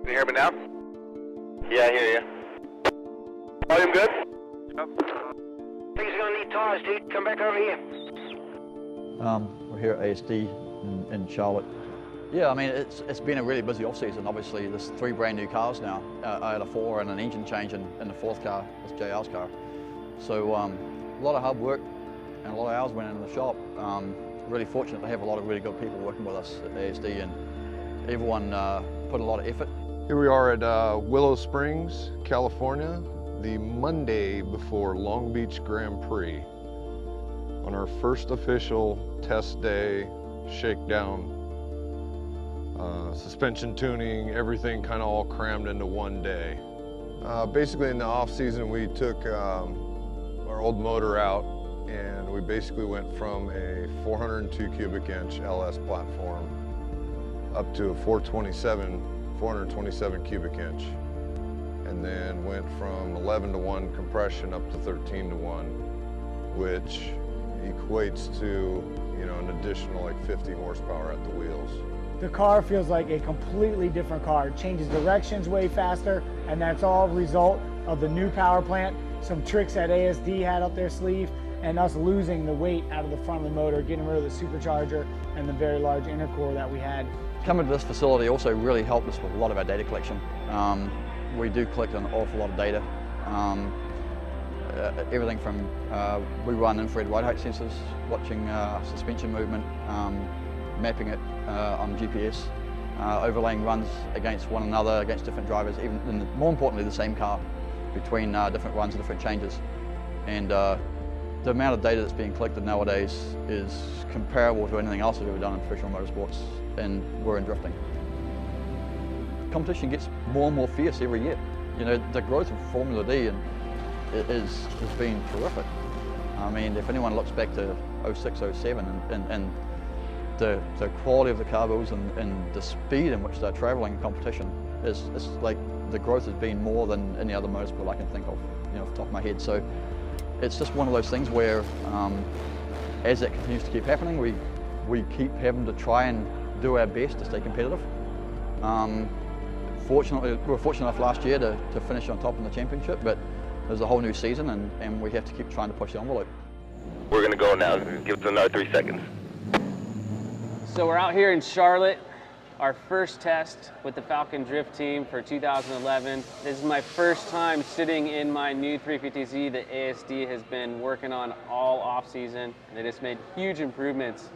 Can you hear me now? Yeah, I hear you. Volume good? Yep. Things are gonna need tires, dude. Come back over here. We're here at ASD in Charlotte. Yeah, I mean, it's been a really busy off-season. Obviously, there's 3 brand new cars now. I had a 4 and an engine change in the 4th car, that's JR's car. So a lot of hard work and a lot of hours went into the shop. Really fortunate to have a lot of really good people working with us at ASD, and everyone put a lot of effort. Here we are at Willow Springs, California, the Monday before Long Beach Grand Prix. On our first official test day, shakedown, suspension tuning, everything kind of all crammed into one day. Basically in the off season we took our old motor out and we basically went from a 402 cubic inch LS platform up to a 427 cubic inch, and then went from 11-to-1 compression up to 13-to-1, which equates to, you know, an additional like 50 horsepower at the wheels. The car feels like a completely different car. It changes directions way faster, and that's all a result of the new power plant, some tricks that ASD had up their sleeve, and us losing the weight out of the front of the motor, getting rid of the supercharger and the very large intercore that we had. Coming to this facility also really helped us with a lot of our data collection. We do collect an awful lot of data. Everything from, we run infrared ride height sensors, watching suspension movement, mapping it on GPS, overlaying runs against one another, against different drivers, even more importantly the same car, between different runs and different changes. And the amount of data that's being collected nowadays is comparable to anything else we've ever done in professional motorsports, and we're in drifting. Competition gets more and more fierce every year. You know, the growth of Formula D has been terrific. I mean, if anyone looks back to 06, 07 and the quality of the car builds and the speed in which they're traveling in competition, it's like the growth has been more than any other motorsport I can think of, you know, off the top of my head. So it's just one of those things where as that continues to keep happening, we keep having to try and do our best to stay competitive. Fortunately, we were fortunate enough last year to finish on top in the championship, but there's a whole new season and we have to keep trying to push the envelope. We're going to go now. Give us another 3 seconds. So we're out here in Charlotte, our first test with the Falken Drift team for 2011. This is my first time sitting in my new 350Z that ASD has been working on all off season. They just made huge improvements,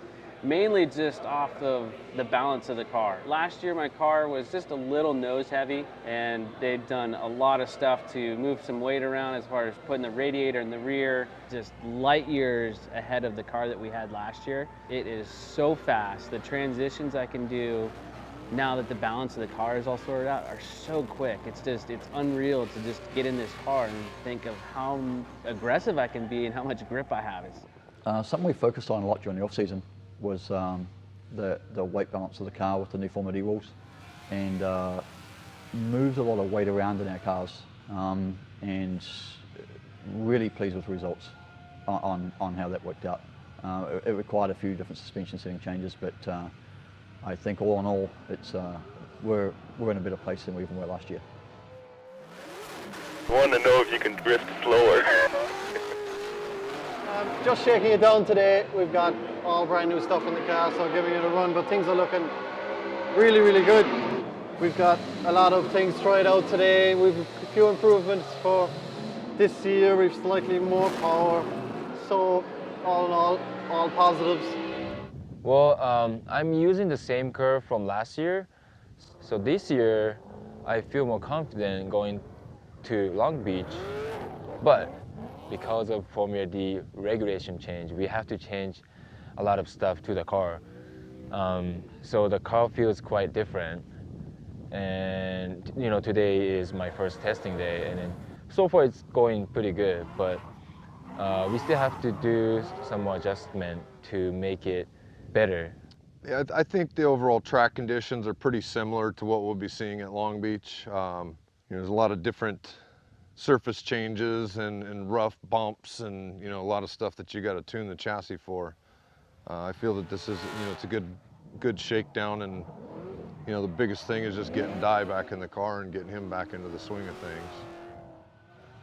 mainly just off of the balance of the car. Last year my car was just a little nose heavy, and they've done a lot of stuff to move some weight around as far as putting the radiator in the rear, just light years ahead of the car that we had last year. It is so fast. The transitions I can do now that the balance of the car is all sorted out are so quick. It's unreal to just get in this car and think of how aggressive I can be and how much grip I have. Something we focused on a lot during the off season was the weight balance of the car with the new Formula D rules, and moved a lot of weight around in our cars, and really pleased with the results on how that worked out. It required a few different suspension setting changes, but I think all in all, we're in a better place than we even were last year. I want to know if you can drift slower. Just shaking it down today. We've got all brand new stuff in the car, so giving it a run, but things are looking really, really good. We've got a lot of things tried out today. We've a few improvements for this year. We've slightly more power. So all in all positives. Well, I'm using the same curve from last year. So this year, I feel more confident going to Long Beach, but because of Formula D regulation change, we have to change a lot of stuff to the car. So the car feels quite different. And you know, today is my first testing day, and then so far it's going pretty good, but we still have to do some more adjustment to make it better. Yeah, I think the overall track conditions are pretty similar to what we'll be seeing at Long Beach. You know, there's a lot of different surface changes and rough bumps, and you know, a lot of stuff that you got to tune the chassis for. I feel that this is, you know, it's a good shakedown, and you know, the biggest thing is just getting Dye back in the car and getting him back into the swing of things.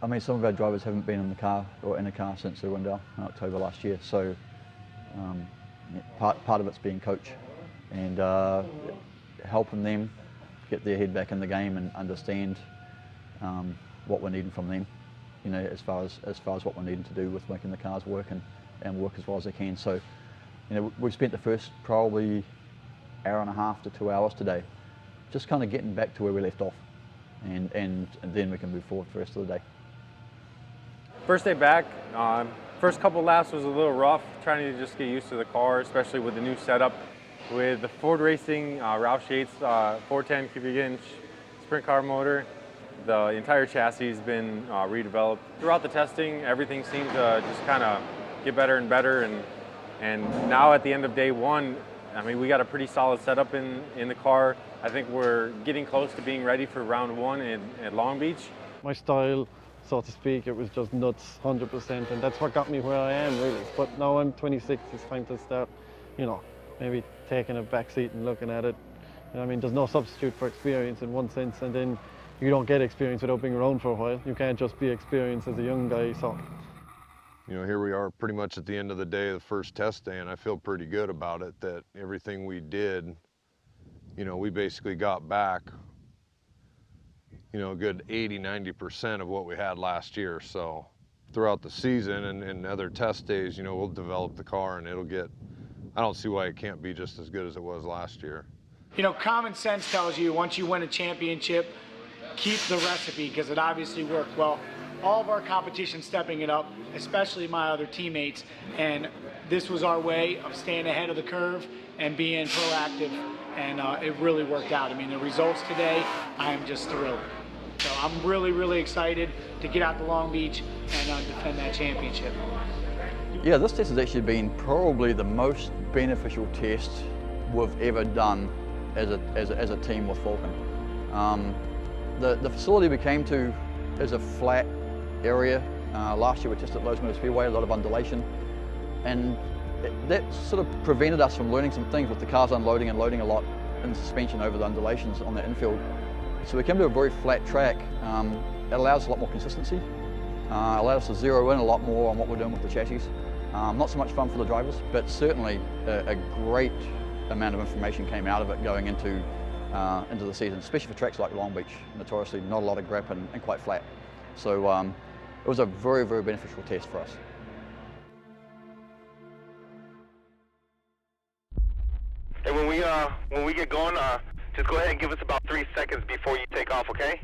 I mean, some of our drivers haven't been in the car or in a car since Irwindale in October last year, so part of it's being coach and helping them get their head back in the game and understand what we're needing from them, you know, as far as what we're needing to do with making the cars work and work as well as they can. So, you know, we've spent the first probably hour and a half to 2 hours today just kind of getting back to where we left off, and then we can move forward for the rest of the day. First day back, first couple laps was a little rough, trying to just get used to the car, especially with the new setup. With the Ford Racing Roush Yates 410 cubic inch sprint car motor, the entire chassis has been redeveloped. Throughout the testing, everything seemed to just kind of get better and better, and now at the end of day one, I mean, we got a pretty solid setup in the car. I think we're getting close to being ready for round one at Long Beach. My style, so to speak, it was just nuts, 100%, and that's what got me where I am, really. But now I'm 26, it's time to start, you know, maybe taking a back seat and looking at it. You know, I mean, there's no substitute for experience in one sense, and then you don't get experience without being around for a while. You can't just be experienced as a young guy, so. You know, here we are pretty much at the end of the day, the first test day, and I feel pretty good about it, that everything we did, you know, we basically got back, you know, a good 80–90% of what we had last year. So throughout the season and other test days, you know, we'll develop the car and it'll get, I don't see why it can't be just as good as it was last year. You know, common sense tells you once you win a championship, keep the recipe, because it obviously worked well. All of our competition stepping it up, especially my other teammates, and this was our way of staying ahead of the curve and being proactive, and it really worked out. I mean, the results today, I am just thrilled. So I'm really, really excited to get out to Long Beach and defend that championship. Yeah, this test has actually been probably the most beneficial test we've ever done as a team with Falken. The facility we came to is a flat area. Last year we tested at Lowe's Motor Speedway, a lot of undulation, and that sort of prevented us from learning some things with the cars unloading and loading a lot in suspension over the undulations on the infield. So we came to a very flat track. It allows us a lot more consistency, allowed us to zero in a lot more on what we're doing with the chassis. Not so much fun for the drivers, but certainly a great amount of information came out of it going into the season, especially for tracks like Long Beach, notoriously not a lot of grip and quite flat. So it was a very, very beneficial test for us. And when we get going, just go ahead and give us about 3 seconds before you take off, okay?